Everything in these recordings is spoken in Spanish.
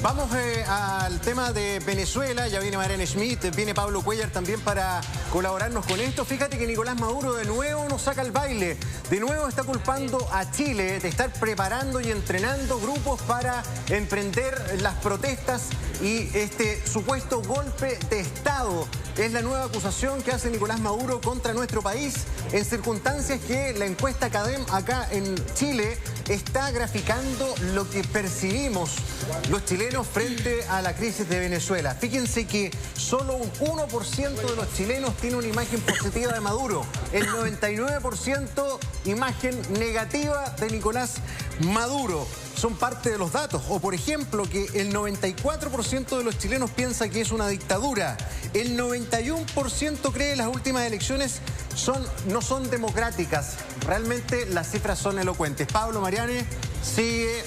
Vamos al tema de Venezuela. Ya viene Mariana Schmidt, viene Pablo Cuellar también para colaborarnos con esto. Fíjate que Nicolás Maduro de nuevo nos saca el baile. De nuevo está culpando a Chile de estar preparando y entrenando grupos para emprender las protestas y este supuesto golpe de Estado. Es la nueva acusación que hace Nicolás Maduro contra nuestro país en circunstancias que la encuesta CADEM acá en Chile está graficando lo que percibimos los chilenos frente a la crisis de Venezuela. Fíjense que solo un 1% de los chilenos tiene una imagen positiva de Maduro. El 99% imagen negativa de Nicolás Maduro. Son parte de los datos. O por ejemplo que el 94% de los chilenos piensa que es una dictadura. El 91% cree que las últimas elecciones no son democráticas. Realmente las cifras son elocuentes. Pablo, Mariane, sigue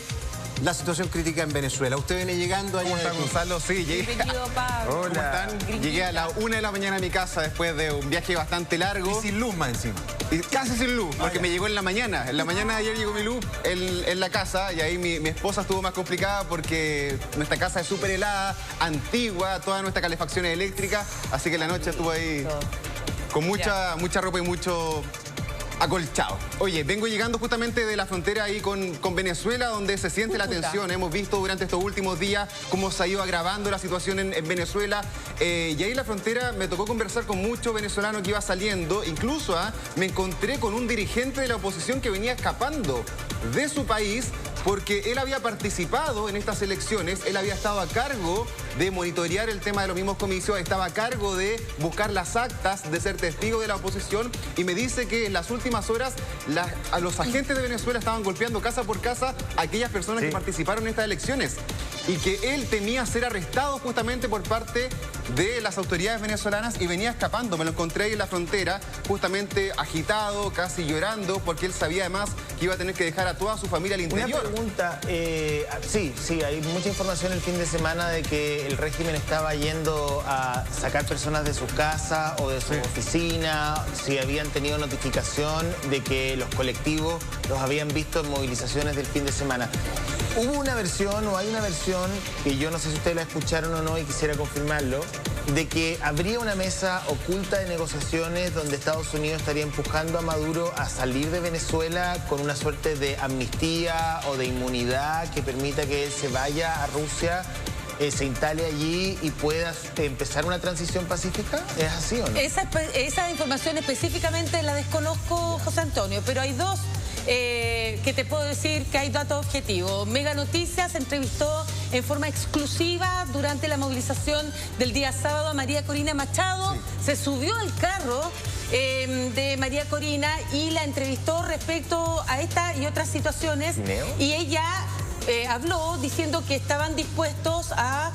la situación crítica en Venezuela. Usted viene llegando allá. ¿Cómo está, Gonzalo? Sí, llegué. Bienvenido, Pablo. Hola. ¿Cómo están? Llegué a la 1 de la mañana a mi casa después de un viaje bastante largo. Y sin luz más encima. Y casi sin luz, porque me llegó en la mañana. En la mañana de ayer llegó mi luz en la casa y ahí mi esposa estuvo más complicada porque nuestra casa es súper helada, antigua, toda nuestra calefacción es eléctrica. Así que la noche estuvo ahí con mucha ropa y mucho acolchado. Oye, vengo llegando justamente de la frontera ahí con Venezuela, donde se siente la tensión. Hemos visto durante estos últimos días cómo se ha ido agravando la situación en Venezuela. Y ahí en la frontera me tocó conversar con muchos venezolanos que iba saliendo. Incluso me encontré con un dirigente de la oposición que venía escapando de su país porque él había participado en estas elecciones, él había estado a cargo de monitorear el tema de los mismos comicios, estaba a cargo de buscar las actas, de ser testigo de la oposición, y me dice que en las últimas horas a los agentes de Venezuela estaban golpeando casa por casa a aquellas personas que participaron en estas elecciones, y que él temía ser arrestado justamente por parte de las autoridades venezolanas y venía escapando. Me lo encontré ahí en la frontera, justamente agitado, casi llorando, porque él sabía además que iba a tener que dejar a toda su familia al interior. Una pregunta, sí, hay mucha información el fin de semana de que el régimen estaba yendo a sacar personas de su casa o de su oficina, si habían tenido notificación de que los colectivos los habían visto en movilizaciones del fin de semana. Hubo una versión, o hay una versión, que yo no sé si ustedes la escucharon o no y quisiera confirmarlo, de que habría una mesa oculta de negociaciones donde Estados Unidos estaría empujando a Maduro a salir de Venezuela con una suerte de amnistía o de inmunidad que permita que él se vaya a Rusia, se instale allí y pueda empezar una transición pacífica. ¿Es así o no? Esa información específicamente la desconozco, José Antonio, pero hay dos que te puedo decir que hay datos objetivos. Mega Noticias entrevistó en forma exclusiva durante la movilización del día sábado a María Corina Machado. Se subió al carro de María Corina y la entrevistó respecto a esta y otras situaciones. Y ella habló diciendo que estaban dispuestos a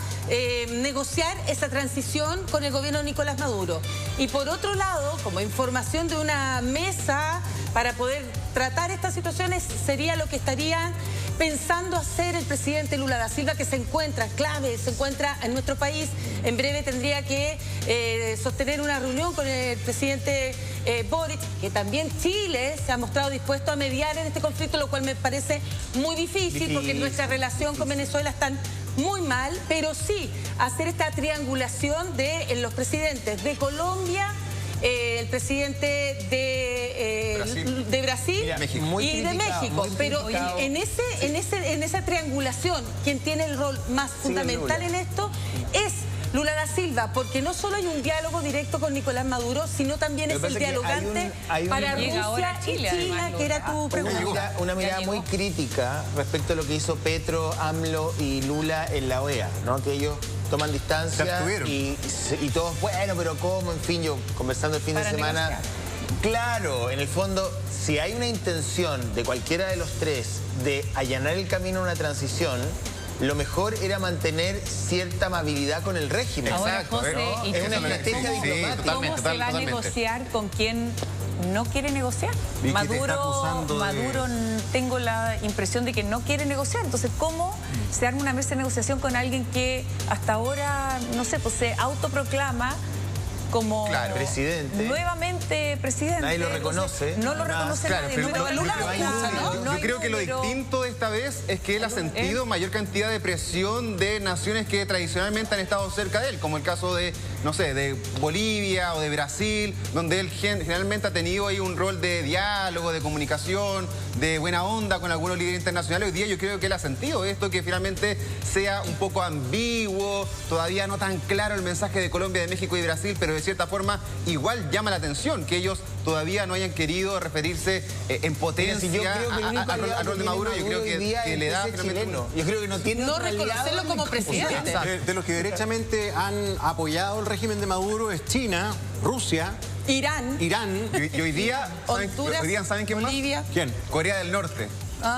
negociar esa transición con el gobierno de Nicolás Maduro. Y por otro lado, como información de una mesa para poder tratar estas situaciones, sería lo que estaría pensando hacer el presidente Lula da Silva, que se encuentra en nuestro país. En breve tendría que sostener una reunión con el presidente Boric, que también Chile se ha mostrado dispuesto a mediar en este conflicto, lo cual me parece muy difícil porque nuestra relación con Venezuela está muy mal, pero sí hacer esta triangulación de los presidentes de Colombia, el presidente de Brasil y de México. Pero en esa triangulación, quien tiene el rol más fundamental en esto es Lula da Silva, porque no solo hay un diálogo directo con Nicolás Maduro, sino también es el dialogante para Rusia y China, que era tu pregunta. Una mirada muy crítica respecto a lo que hizo Petro, AMLO y Lula en la OEA, ¿no? Que ellos toman distancia y todos, bueno, pero ¿cómo? En fin, yo conversando el fin de semana. Negociar. Claro, en el fondo, si hay una intención de cualquiera de los tres de allanar el camino a una transición, lo mejor era mantener cierta amabilidad con el régimen. Ahora, José, ¿no? Es una estrategia diplomática. ¿Cómo se va a negociar con quien no quiere negociar? Maduro, tengo la impresión de que no quiere negociar. Entonces, ¿cómo se arma una mesa de negociación con alguien que hasta ahora, no sé, pues se autoproclama como presidente. Nuevamente presidente. Nadie lo reconoce. No lo reconoce nadie. Yo creo que lo distinto esta vez es que él ha sentido mayor cantidad de presión de naciones que tradicionalmente han estado cerca de él, como el caso de, no sé, de Bolivia o de Brasil, donde él generalmente ha tenido ahí un rol de diálogo, de comunicación, de buena onda con algunos líderes internacionales. Hoy día yo creo que él ha sentido esto, que finalmente sea un poco ambiguo, todavía no tan claro el mensaje de Colombia, de México y Brasil, pero de cierta forma igual llama la atención que ellos todavía no hayan querido referirse en potencia al rol de Maduro. Yo creo que le da chileno. Yo creo que no tiene no reconocerlo como presidente. De los que derechamente han apoyado el régimen de Maduro es China, Rusia, Irán. Y hoy día, Honduras, ¿saben quién Bolivia. más? ¿Quién? Corea del Norte.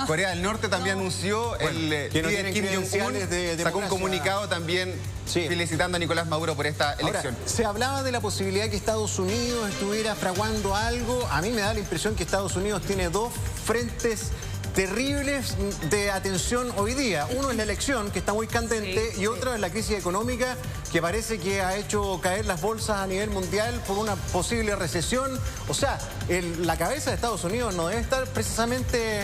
Corea del Norte también anunció, el líder Kim Jong-un sacó un comunicado también felicitando a Nicolás Maduro por esta elección. Ahora, se hablaba de la posibilidad que Estados Unidos estuviera fraguando algo. A mí me da la impresión que Estados Unidos tiene dos frentes terribles de atención hoy día. Uno es la elección, que está muy candente, y otro es la crisis económica, que parece que ha hecho caer las bolsas a nivel mundial por una posible recesión. O sea, la cabeza de Estados Unidos no debe estar precisamente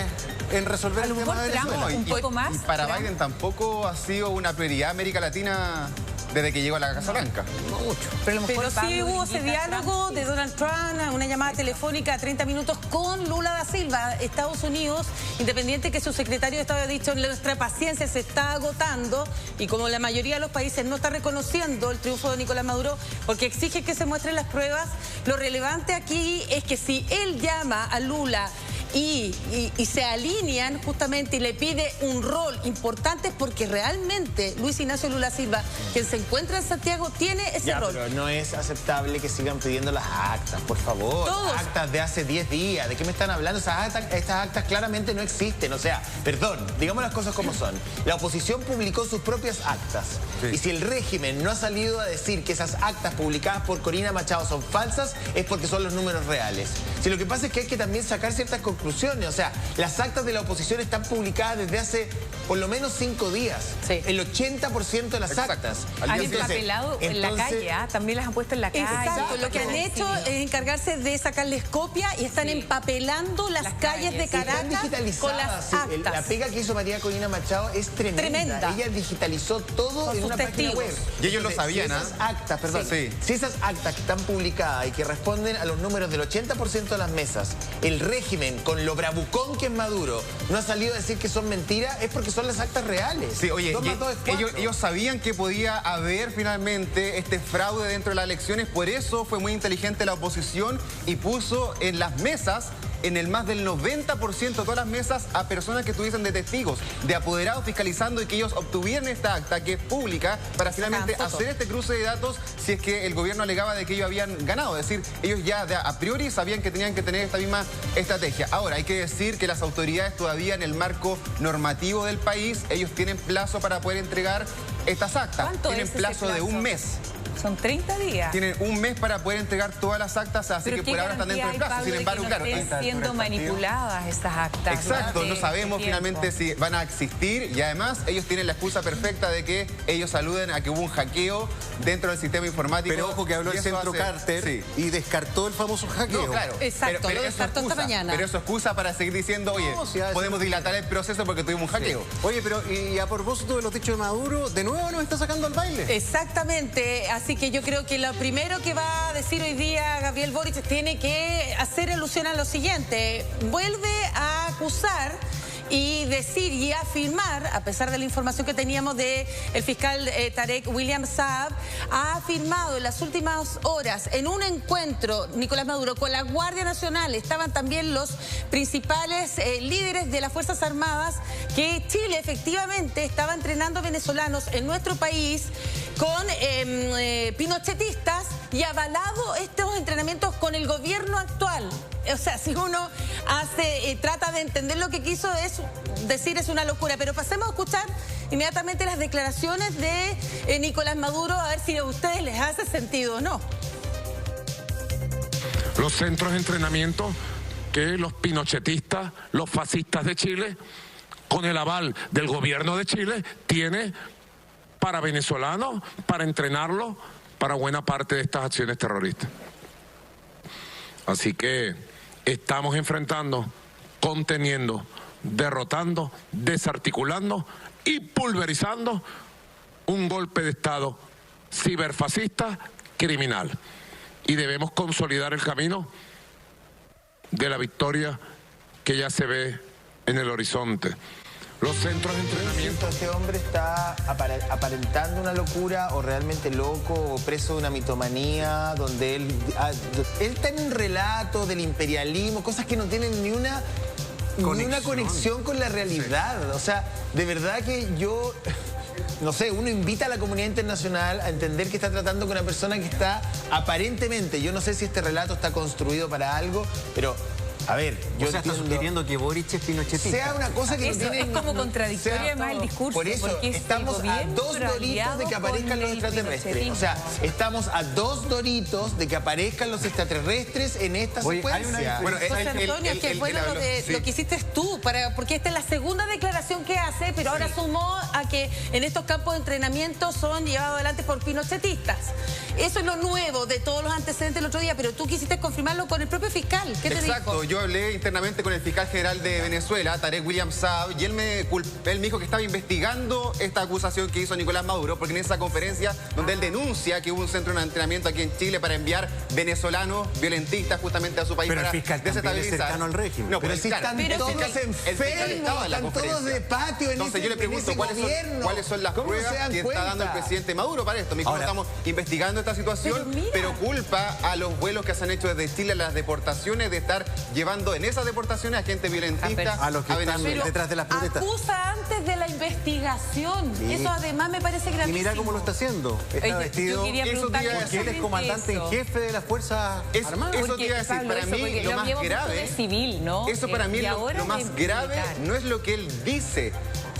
en resolver el tema de Venezuela. Un poco más. Y para Biden tampoco ha sido una prioridad América Latina desde que llegó a la Casa Blanca. No mucho. Pero sí hubo ese diálogo de Donald Trump, una llamada telefónica a 30 minutos con Lula da Silva. Estados Unidos, independiente que su secretario de Estado haya dicho, nuestra paciencia se está agotando, y como la mayoría de los países no está reconociendo el triunfo de Nicolás Maduro porque exige que se muestren las pruebas, lo relevante aquí es que si él llama a Lula y se alinean justamente y le pide un rol importante, porque realmente Luis Ignacio Lula Silva, quien se encuentra en Santiago, tiene ese rol. Pero no es aceptable que sigan pidiendo las actas, por favor. Todos. Actas de hace 10 días. ¿De qué me están hablando? Estas actas claramente no existen. O sea, perdón, digamos las cosas como son. La oposición publicó sus propias actas. Y si el régimen no ha salido a decir que esas actas publicadas por Corina Machado son falsas, es porque son los números reales. Si lo que pasa es que hay que también sacar ciertas conclusiones. O sea, las actas de la oposición están publicadas desde hace por lo menos 5 días. El 80% de las actas. Han empapelado en la calle, también las han puesto en la calle. Exacto, lo que han hecho es encargarse de sacarles copia y están empapelando las calles de Caracas con las actas. La pega que hizo María Corina Machado es tremenda. Ella digitalizó todo con en una página web. Y ellos lo sabían, esas actas, perdón, si esas actas que están publicadas y que responden a los números del 80% de las mesas, el régimen, con lo bravucón que es Maduro, no ha salido a decir que son mentiras, es porque son las actas reales. Sí, oye, ellos sabían que podía haber finalmente este fraude dentro de las elecciones, por eso fue muy inteligente la oposición y puso en las mesas, en el más del 90% de todas las mesas, a personas que estuviesen de testigos, de apoderados fiscalizando, y que ellos obtuvieran esta acta que es pública para finalmente hacer este cruce de datos si es que el gobierno alegaba de que ellos habían ganado. Es decir, ellos ya a priori sabían que tenían que tener esta misma estrategia. Ahora, hay que decir que las autoridades todavía en el marco normativo del país, ellos tienen plazo para poder entregar estas actas. Tienen plazo de un mes. Son 30 días. Tienen un mes para poder entregar todas las actas, así que por ahora están dentro del plazo. Sin embargo, claro, están siendo manipuladas estas actas. Exacto, no sabemos finalmente si van a existir, y además ellos tienen la excusa perfecta de que ellos aluden a que hubo un hackeo dentro del sistema informático. Pero ojo que habló el centro Carter y descartó el famoso hackeo. No, claro. Exacto, pero lo descartó esta mañana. Pero eso es excusa para seguir diciendo, oye, podemos dilatar el proceso porque tuvimos un hackeo. Oye, pero y a propósito de los dichos de Maduro, de nuevo nos está sacando al baile. Exactamente, así que yo creo que lo primero que va a decir hoy día Gabriel Boric tiene que hacer alusión a lo siguiente. Vuelve a acusar y decir y afirmar, a pesar de la información que teníamos del fiscal Tarek William Saab, ha afirmado en las últimas horas en un encuentro Nicolás Maduro con la Guardia Nacional, estaban también los principales líderes de las Fuerzas Armadas, que Chile efectivamente estaba entrenando venezolanos en nuestro país con pinochetistas, y avalado estos entrenamientos con el gobierno actual. O sea, si uno trata de entender lo que quiso decir, es una locura. Pero pasemos a escuchar inmediatamente las declaraciones de Nicolás Maduro, a ver si a ustedes les hace sentido o no. Los centros de entrenamiento que los pinochetistas, los fascistas de Chile, con el aval del gobierno de Chile, tiene para venezolanos, para entrenarlos para buena parte de estas acciones terroristas. Así que estamos enfrentando, conteniendo, derrotando, desarticulando y pulverizando un golpe de Estado ciberfascista criminal. Y debemos consolidar el camino de la victoria que ya se ve en el horizonte. Los centros de entrenamiento... ¿Este hombre está aparentando una locura o realmente loco o preso de una mitomanía donde él está en un relato del imperialismo, cosas que no tienen ni una conexión con la realidad? Sí. O sea, de verdad que yo... No sé, uno invita a la comunidad internacional a entender que está tratando con una persona que está aparentemente, yo no sé si este relato está construido para algo, pero... A ver, yo está sugiriendo que Boric es pinochetista. Sea una cosa que eso es como contradictorio además el discurso. Por eso estamos a 2 doritos de que aparezcan los extraterrestres. O sea, estamos a 2 doritos de que aparezcan los extraterrestres en esta secuencia. Bueno, José Antonio, que bueno lo que hiciste tú, porque esta es la segunda declaración que hace, pero ahora sumó a que en estos campos de entrenamiento son llevados adelante por pinochetistas. Eso es lo nuevo de todos los antecedentes del otro día, pero tú quisiste confirmarlo con el propio fiscal. ¿Qué te dijo? Exacto, yo hablé internamente con el fiscal general de Venezuela, Tarek William Saab, y él me dijo que estaba investigando esta acusación que hizo Nicolás Maduro, porque en esa conferencia donde él denuncia que hubo un centro de entrenamiento aquí en Chile para enviar venezolanos violentistas justamente a su país. Pero para el fiscal también es cercano al régimen. No, pero si están todos enfermos, están todos de patio Entonces yo le pregunto cuáles son las pruebas que está dando el presidente Maduro para esto. Me dijo, estamos investigando esta situación, pero culpa a los vuelos que se han hecho desde Chile, a las deportaciones, de estar llevando en esas deportaciones a gente violentista a los que están detrás de las protestas. Acusa antes de la investigación. Sí. Eso además me parece gravísimo. Y mira cómo lo está haciendo. Está vestido porque él es comandante en jefe de las Fuerzas Armadas. Eso te iba a decir, para mí lo más grave... civil, ¿no? Eso para mí lo más grave no es lo que él dice,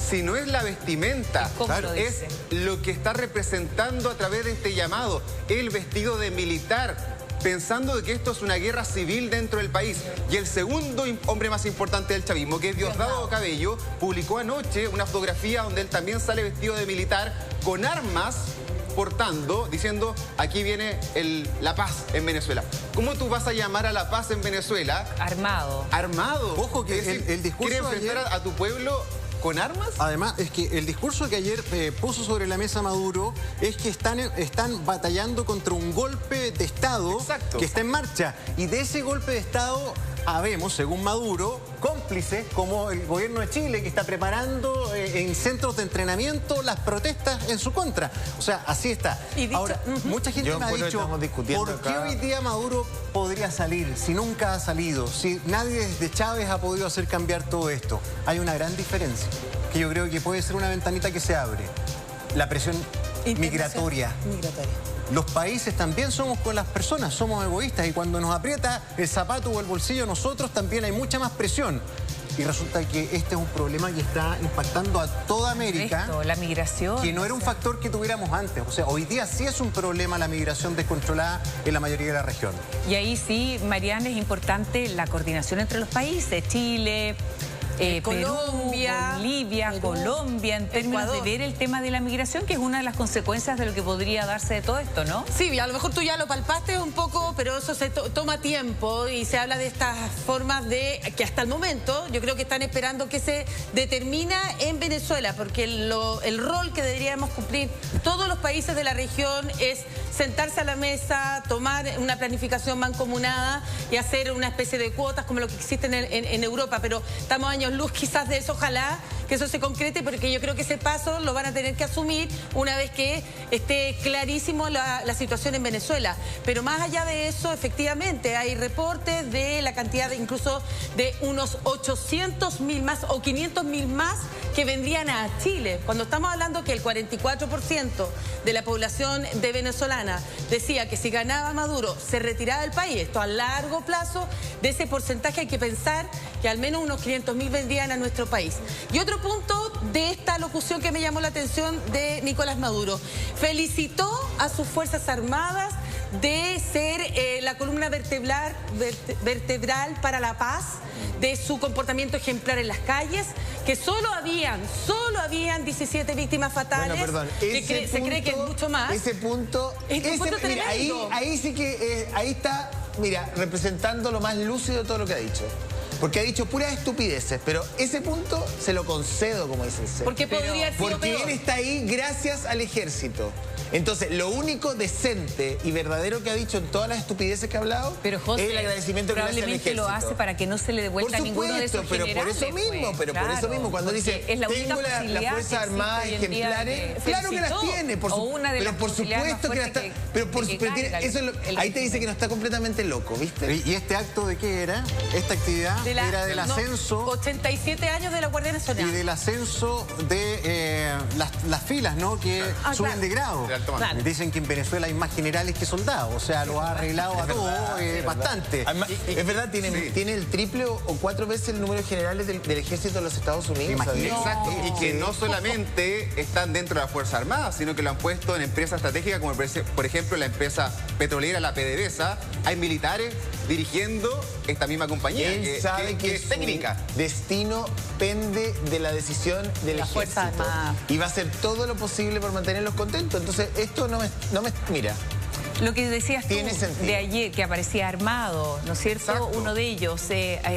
sino es la vestimenta. Es lo que está representando a través de este llamado. El vestido de militar, pensando de que esto es una guerra civil dentro del país. Y el segundo hombre más importante del chavismo, que es Diosdado Cabello, publicó anoche una fotografía donde él también sale vestido de militar con armas, portando, diciendo, aquí viene la paz en Venezuela. ¿Cómo tú vas a llamar a la paz en Venezuela? Armado. Armado. Ojo que el discurso ¿quiere enfrentar a tu pueblo con armas? Además, es que el discurso que ayer puso sobre la mesa Maduro es que están batallando contra un golpe de Estado que está en marcha. Y de ese golpe de Estado habemos, según Maduro, cómplices como el gobierno de Chile, que está preparando en centros de entrenamiento las protestas en su contra. O sea, así está. Ahora, mucha gente me ha dicho, ¿por qué hoy día Maduro podría salir si nunca ha salido? Si nadie desde Chávez ha podido hacer cambiar todo esto. Hay una gran diferencia, que yo creo que puede ser una ventanita que se abre. La presión migratoria. Los países también somos con las personas, somos egoístas, y cuando nos aprieta el zapato o el bolsillo nosotros también hay mucha más presión. Y resulta que este es un problema que está impactando a toda América. La migración. Que no era un factor que tuviéramos antes. O sea, hoy día sí es un problema la migración descontrolada en la mayoría de la región. Y ahí sí, Mariana, es importante la coordinación entre los países, Chile, Colombia, Perú, Bolivia, Colombia, en términos de ver el tema de la migración, que es una de las consecuencias de lo que podría darse de todo esto, ¿no? Sí, a lo mejor tú ya lo palpaste un poco, pero eso se toma tiempo y se habla de estas formas de que hasta el momento yo creo que están esperando que se determina en Venezuela, porque el rol que deberíamos cumplir todos los países de la región es sentarse a la mesa, tomar una planificación mancomunada y hacer una especie de cuotas como lo que existe en Europa, pero estamos años luz quizás de eso. Ojalá que eso se concrete, porque yo creo que ese paso lo van a tener que asumir una vez que esté clarísimo la situación en Venezuela. Pero más allá de eso, efectivamente, hay reportes de la cantidad incluso de unos 800.000 más o 500.000 más que vendrían a Chile. Cuando estamos hablando que el 44% de la población de venezolana decía que si ganaba Maduro se retiraba del país, esto a largo plazo, de ese porcentaje hay que pensar que al menos unos 500.000 vendrían a nuestro país. Y otro punto de esta locución que me llamó la atención de Nicolás Maduro: felicitó a sus Fuerzas Armadas de ser la columna vertebral para la paz, de su comportamiento ejemplar en las calles, que solo habían 17 víctimas fatales. Bueno, perdón, se cree que es mucho más. Ese punto, mira, ahí sí que ahí está, mira, representando lo más lúcido de todo lo que ha dicho. Porque ha dicho puras estupideces, pero ese punto se lo concedo, como dice el CEP. Porque podría haber sido Porque peor. él está ahí gracias al ejército. Entonces, lo único decente y verdadero que ha dicho en todas las estupideces que ha hablado pero José, es el agradecimiento que le hace al probablemente ejército. lo hace para que no se le devuelva a ninguno de esos pero generales, por eso mismo, por eso mismo, cuando dice, es la única tengo las Fuerzas Armadas ejemplares, claro que las tiene, pero por supuesto que las está, ahí te dice que no está completamente loco, ¿viste? ¿Y este acto de qué era? Esta actividad era del ascenso... 87 años de la Guardia Nacional. Y del ascenso de las filas, ¿no? Que suben de grado. Claro. Dicen que en Venezuela hay más generales que soldados, o sea, lo ha arreglado a todo bastante. Además, es verdad, tiene el triple o 4 veces el número de generales del ejército de los Estados Unidos. Exacto, y que no solamente están dentro de las Fuerzas Armadas, sino que lo han puesto en empresas estratégicas como por ejemplo la empresa petrolera, la PDVSA. Hay militares dirigiendo esta misma compañía, Él sabe que es técnica. Destino pende de la decisión del ejército. Y va a hacer todo lo posible por mantenerlos contentos. Entonces, esto no me mira. Lo que decías tú Tiene sentido. de ayer, que aparecía armado, ¿no es cierto? Exacto. Uno de ellos,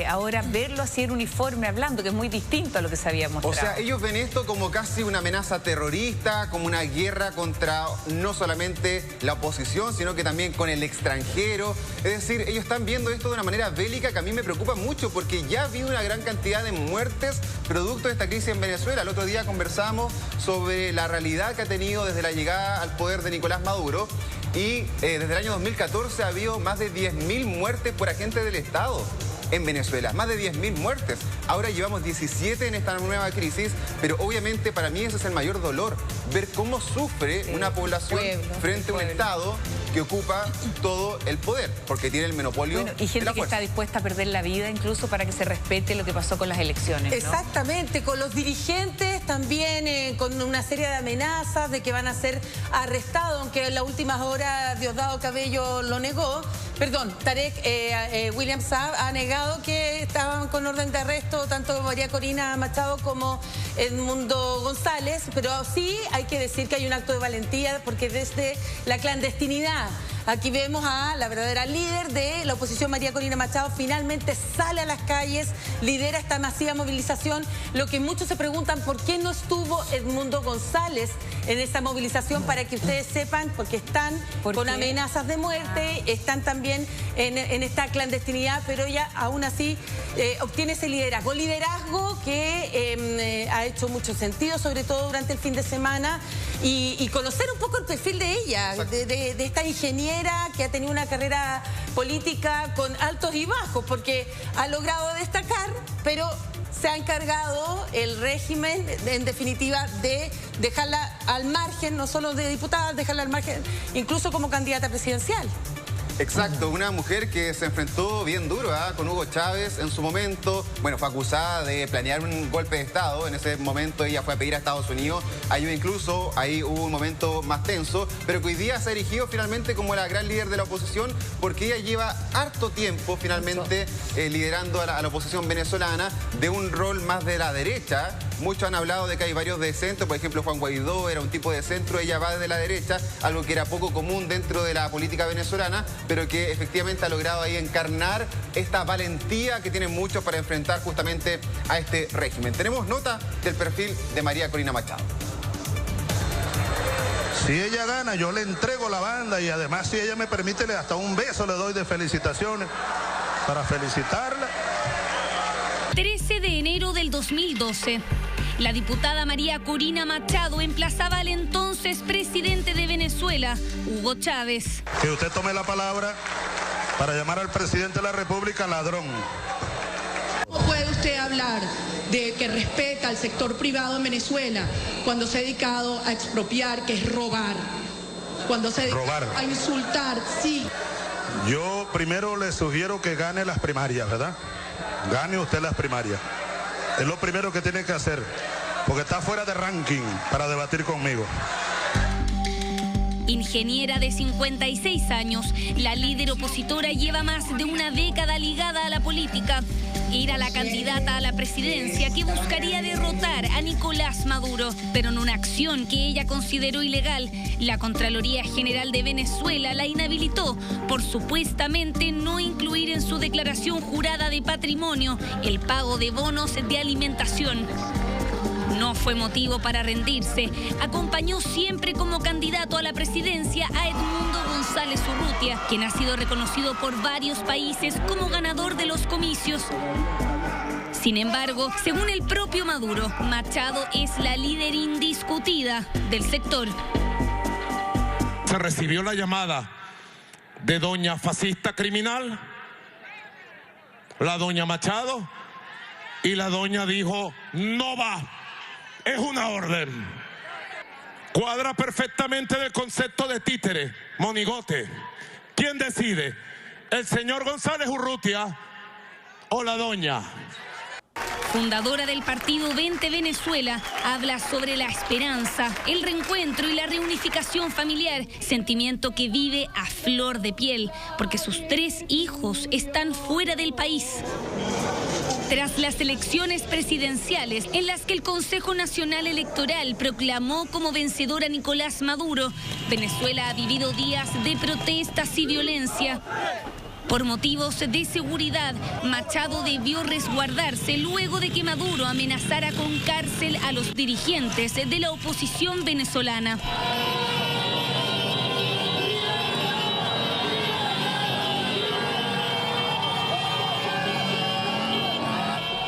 ahora verlo así en uniforme hablando, que es muy distinto a lo que se había mostrado. O sea, ellos ven esto como casi una amenaza terrorista, como una guerra contra no solamente la oposición, sino que también con el extranjero. Es decir, ellos están viendo esto de una manera bélica que a mí me preocupa mucho, porque ya ha habido una gran cantidad de muertes producto de esta crisis en Venezuela. El otro día conversamos sobre la realidad que ha tenido desde la llegada al poder de Nicolás Maduro. Y desde el año 2014 ha habido más de 10.000 muertes por agentes del Estado en Venezuela. Más de 10.000 muertes. Ahora llevamos 17 en esta nueva crisis, pero obviamente para mí ese es el mayor dolor. Ver cómo sufre una población frente a un Estado que ocupa todo el poder, porque tiene el monopolio y gente de la que fuerza. está dispuesta a perder la vida incluso para que se respete lo que pasó con las elecciones, ¿no? Exactamente, con los dirigentes también con una serie de amenazas de que van a ser arrestados, aunque en las últimas horas Diosdado Cabello lo negó. Perdón, Tarek William Saab ha negado que estaban con orden de arresto tanto María Corina Machado como Edmundo González, pero sí hay que decir que hay un acto de valentía porque desde la clandestinidad aquí vemos a la verdadera líder de la oposición, María Corina Machado, finalmente sale a las calles, lidera esta masiva movilización. Lo que muchos se preguntan, ¿por qué no estuvo Edmundo González en esta movilización? Para que ustedes sepan, porque están con amenazas de muerte, están también en esta clandestinidad, pero ella aún así obtiene ese liderazgo. Liderazgo que ha hecho mucho sentido, sobre todo durante el fin de semana, y conocer un poco el perfil de ella, de esta ingeniera que ha tenido una carrera política con altos y bajos, porque ha logrado destacar, pero se ha encargado el régimen, en definitiva, de dejarla al margen, no solo de diputada, dejarla al margen, incluso como candidata presidencial. Exacto, una mujer que se enfrentó bien duro con Hugo Chávez en su momento. Bueno, fue acusada de planear un golpe de Estado. En ese momento ella fue a pedir a Estados Unidos ayuda, incluso ahí hubo un momento más tenso, pero que hoy día se ha erigido finalmente como la gran líder de la oposición, porque ella lleva harto tiempo finalmente liderando a la oposición venezolana, de un rol más de la derecha. Muchos han hablado de que hay varios de centro, por ejemplo Juan Guaidó era un tipo de centro, ella va desde la derecha, algo que era poco común dentro de la política venezolana, pero que efectivamente ha logrado ahí encarnar esta valentía que tienen muchos para enfrentar justamente a este régimen. Tenemos nota del perfil de María Corina Machado. Si ella gana, yo le entrego la banda y además si ella me permite, hasta un beso le doy de felicitaciones para felicitarla. 13 de enero del 2012. La diputada María Corina Machado emplazaba al entonces presidente de Venezuela, Hugo Chávez. Que usted tome la palabra para llamar al presidente de la República ladrón. ¿Cómo puede usted hablar de que respeta al sector privado en Venezuela cuando se ha dedicado a expropiar, que es robar? Cuando se dedica a insultar, sí. Yo primero le sugiero que gane las primarias, ¿verdad? Gane usted las primarias. Es lo primero que tiene que hacer, porque está fuera de ranking para debatir conmigo. Ingeniera de 56 años, la líder opositora lleva más de una década ligada a la política. Era la candidata a la presidencia que buscaría derrotar a Nicolás Maduro, pero en una acción que ella consideró ilegal, la Contraloría General de Venezuela la inhabilitó por supuestamente no incluir en su declaración jurada de patrimonio el pago de bonos de alimentación. No fue motivo para rendirse. Acompañó siempre como candidato a la presidencia a Edmundo González Urrutia, quien ha sido reconocido por varios países como ganador de los comicios. Sin embargo, según el propio Maduro, Machado es la líder indiscutida del sector. Se recibió la llamada de doña fascista criminal, la doña Machado, y la doña dijo, no va. Es una orden. Cuadra perfectamente del concepto de títere, monigote. ¿Quién decide? ¿El señor González Urrutia o la doña? Fundadora del partido Vente Venezuela, habla sobre la esperanza, el reencuentro y la reunificación familiar, sentimiento que vive a flor de piel, porque sus 3 hijos están fuera del país. Tras las elecciones presidenciales, en las que el Consejo Nacional Electoral proclamó como vencedor a Nicolás Maduro, Venezuela ha vivido días de protestas y violencia. Por motivos de seguridad, Machado debió resguardarse luego de que Maduro amenazara con cárcel a los dirigentes de la oposición venezolana.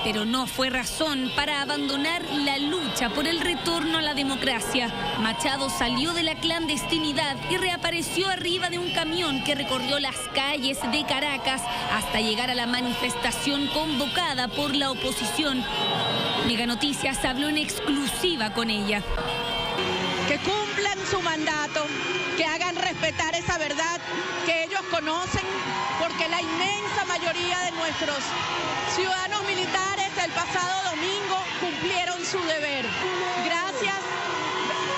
Pero no fue razón para abandonar la lucha por el retorno a la democracia. Machado salió de la clandestinidad y reapareció arriba de un camión que recorrió las calles de Caracas hasta llegar a la manifestación convocada por la oposición. Mega Noticias habló en exclusiva con ella. Que cumplan su mandato, que hagan respetar esa verdad que ellos conocen, porque la inmensa mayoría de nuestros ciudadanos militares el pasado domingo cumplieron su deber. Gracias.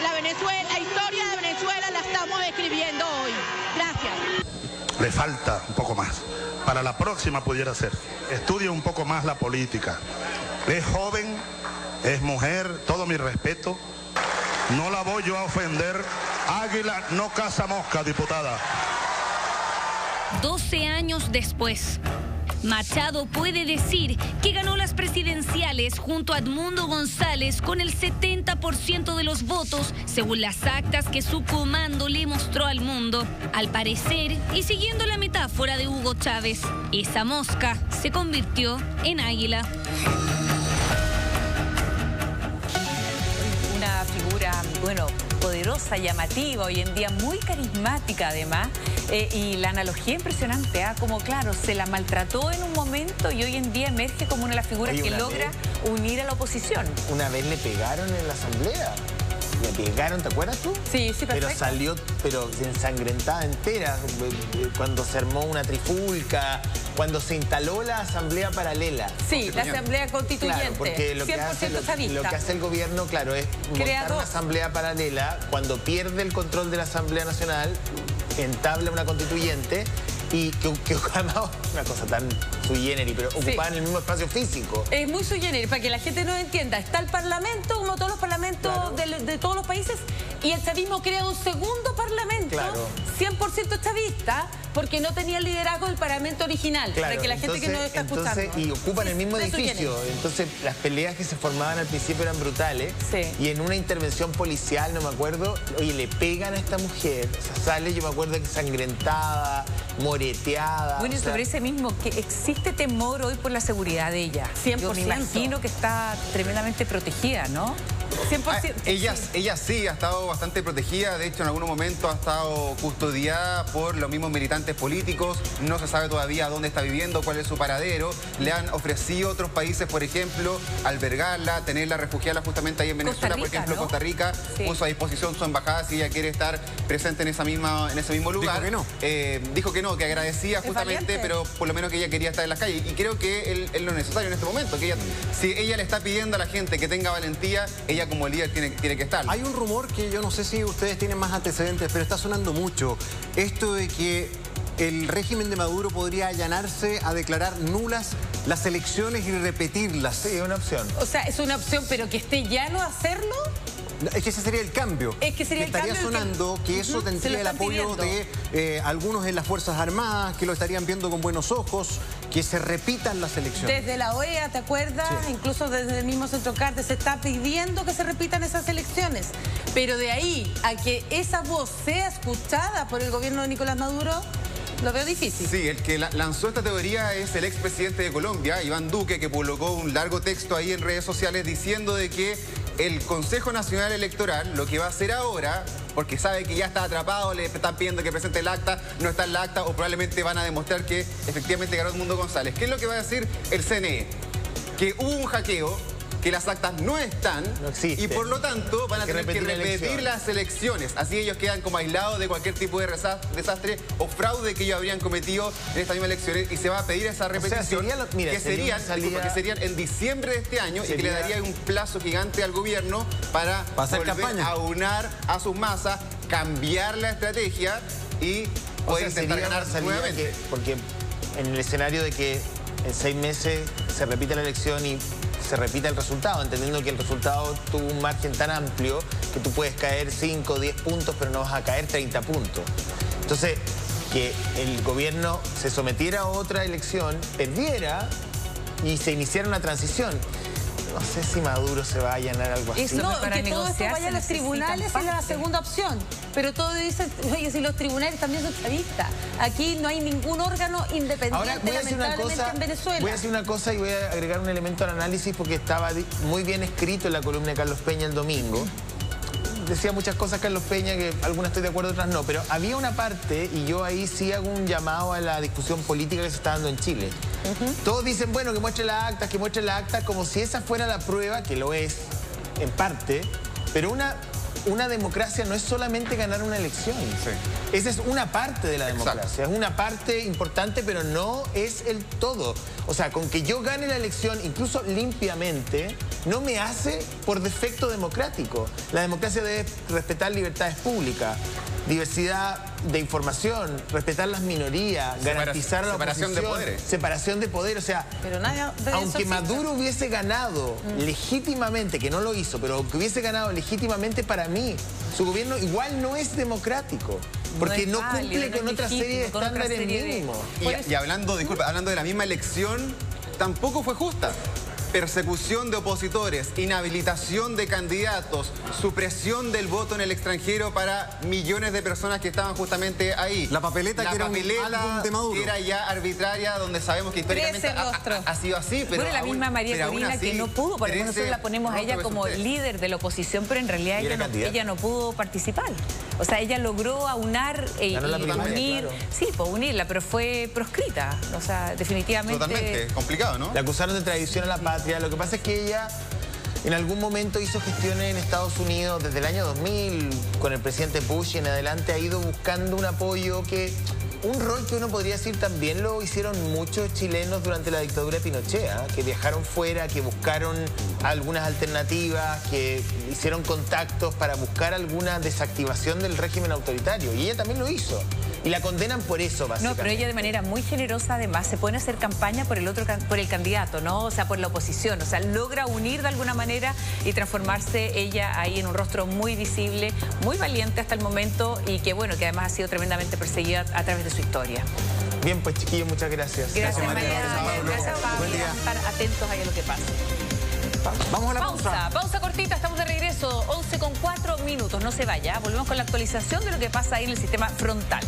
La historia de Venezuela la estamos escribiendo hoy. Gracias. Le falta un poco más. Para la próxima pudiera ser. Estudie un poco más la política. Es joven, es mujer, todo mi respeto. No la voy yo a ofender. Águila no caza mosca, diputada. 12 años después, Machado puede decir que ganó las presidenciales junto a Edmundo González con el 70% de los votos, según las actas que su comando le mostró al mundo. Al parecer, y siguiendo la metáfora de Hugo Chávez, esa mosca se convirtió en águila. Una figura, bueno, poderosa, llamativa, hoy en día muy carismática además, y la analogía impresionante, como claro, se la maltrató en un momento y hoy en día emerge como una de las figuras que logra unir a la oposición. Una vez le pegaron en la asamblea. Le pegaron, ¿te acuerdas tú? Sí, sí, perfecto. Pero salió, ensangrentada entera, cuando se armó una trifulca, cuando se instaló la asamblea paralela. Sí, la asamblea constituyente. Claro, porque lo que hace el gobierno, claro, es montar una asamblea paralela. Cuando pierde el control de la Asamblea Nacional, entabla una constituyente y que además una cosa tan sui generis, pero ocupaban el mismo espacio físico. Es muy sui generis, para que la gente no entienda. Está el Parlamento, como todos los parlamentos de todos los países, y el chavismo crea un segundo Parlamento, 100% chavista, porque no tenía el liderazgo del Parlamento original, para que la gente que nos está escuchando. Y ocupan el mismo edificio. Entonces, las peleas que se formaban al principio eran brutales. Y en una intervención policial, no me acuerdo, oye, le pegan a esta mujer. O sea, sale, yo me acuerdo que sangrentada, moreteada. Bueno, y sobre ese mismo, que existe temor hoy por la seguridad de ella. 100%. Yo me imagino que está tremendamente protegida, ¿no? 100%. Ella sí ha estado bastante protegida, de hecho en algunos momentos ha estado custodiada por los mismos militantes políticos, no se sabe todavía dónde está viviendo, cuál es su paradero, le han ofrecido otros países, por ejemplo, albergarla, tenerla refugiada justamente ahí en Venezuela, Rica, por ejemplo, ¿no? Costa Rica puso a disposición su embajada si ella quiere estar presente en ese mismo lugar. Dijo que no, que agradecía justamente, pero por lo menos que ella quería estar en las calles, y creo que es lo necesario en este momento, que ella, si ella le está pidiendo a la gente que tenga valentía, ella ella como líder tiene que estar. Hay un rumor que yo no sé si ustedes tienen más antecedentes, pero está sonando mucho. Esto de que el régimen de Maduro podría allanarse a declarar nulas las elecciones y repetirlas. Sí, es una opción. O sea, es una opción, pero que esté llano a hacerlo. Es que ese sería el cambio. Es que sería el cambio. Estaría sonando que eso tendría el apoyo de algunos en las Fuerzas Armadas, que lo estarían viendo con buenos ojos, que se repitan las elecciones. Desde la OEA, ¿te acuerdas? Sí. Incluso desde el mismo Centro Carter se está pidiendo que se repitan esas elecciones. Pero de ahí a que esa voz sea escuchada por el gobierno de Nicolás Maduro, lo veo difícil. Sí, el que lanzó esta teoría es el expresidente de Colombia, Iván Duque, que publicó un largo texto ahí en redes sociales diciendo de que el Consejo Nacional Electoral lo que va a hacer ahora, porque sabe que ya está atrapado, le están pidiendo que presente el acta, no está en la acta, o probablemente van a demostrar que efectivamente ganó Edmundo González. ¿Qué es lo que va a decir el CNE? Que hubo un hackeo, que las actas no están, y por lo tanto van a tener que repetir las elecciones. Así ellos quedan como aislados de cualquier tipo de desastre o fraude que ellos habrían cometido en estas mismas elecciones, y se va a pedir esa repetición, o sea, que serían en diciembre de este año, y que le daría un plazo gigante al gobierno para hacer volver campaña, a unar a sus masas, cambiar la estrategia y poder intentar ganar nuevamente. Porque en el escenario de que en 6 meses se repite la elección y se repita el resultado, entendiendo que el resultado tuvo un margen tan amplio que tú puedes caer 5 o 10 puntos, pero no vas a caer 30 puntos. Entonces, que el gobierno se sometiera a otra elección, perdiera y se iniciara una transición. No sé si Maduro se va a allanar algo así. No, que todo esto vaya a los tribunales es la segunda opción. Pero todo dice, oye, si los tribunales también son chavistas. Aquí no hay ningún órgano independiente. Ahora, voy a decir una cosa, en Venezuela. Voy a decir una cosa y voy a agregar un elemento al análisis porque estaba muy bien escrito en la columna de Carlos Peña el domingo. Decía muchas cosas Carlos Peña, que algunas estoy de acuerdo, otras no, pero había una parte, y yo ahí sí hago un llamado a la discusión política que se está dando en Chile. Todos dicen, bueno, que muestre las actas, como si esa fuera la prueba, que lo es, en parte, pero una democracia no es solamente ganar una elección. Sí. Esa es una parte de la democracia, es una parte importante, pero no es el todo. O sea, con que yo gane la elección, incluso limpiamente, no me hace por defecto democrático. La democracia debe respetar libertades públicas, diversidad de información, respetar las minorías, garantizar la oposición, separación de poderes. O sea, pero aunque Maduro hubiese ganado legítimamente, que no lo hizo, pero que hubiese ganado legítimamente, para mí, su gobierno igual no es democrático. Porque no cumple con otra serie de estándares mínimos. Y hablando, disculpa, hablando de la misma elección, tampoco fue justa. Persecución de opositores, inhabilitación de candidatos, supresión del voto en el extranjero para millones de personas que estaban justamente ahí. La papeleta que era un álbum de Maduro. Que era ya arbitraria, donde sabemos que históricamente ha sido así. Pero bueno, la misma María Corina que no pudo, porque nosotros la ponemos a ella como líder de la oposición, pero en realidad ella no pudo participar. O sea, ella logró aunar y unir, claro. Sí, pues unirla, pero fue proscrita. O sea, definitivamente... Totalmente, complicado, ¿no? La acusaron de traición a la patria. Lo que pasa es que ella en algún momento hizo gestiones en Estados Unidos desde el año 2000 con el presidente Bush y en adelante ha ido buscando un apoyo que... Un rol que uno podría decir también lo hicieron muchos chilenos durante la dictadura de Pinochet, ¿eh? Que viajaron fuera, que buscaron algunas alternativas, que hicieron contactos para buscar alguna desactivación del régimen autoritario. Y ella también lo hizo. Y la condenan por eso, básicamente. No, pero ella de manera muy generosa, además, se pone a hacer campaña por el candidato, ¿no? O sea, por la oposición. O sea, logra unir de alguna manera y transformarse ella ahí en un rostro muy visible, muy valiente hasta el momento y que, bueno, que además ha sido tremendamente perseguida a través de su historia. Bien, pues chiquillos, muchas gracias. Gracias, María. Gracias, Pablo. Estar atentos a lo que pasa. Vamos a la pausa. Pausa cortita, estamos de regreso, 11:04. No se vaya, volvemos con la actualización de lo que pasa ahí en el sistema frontal.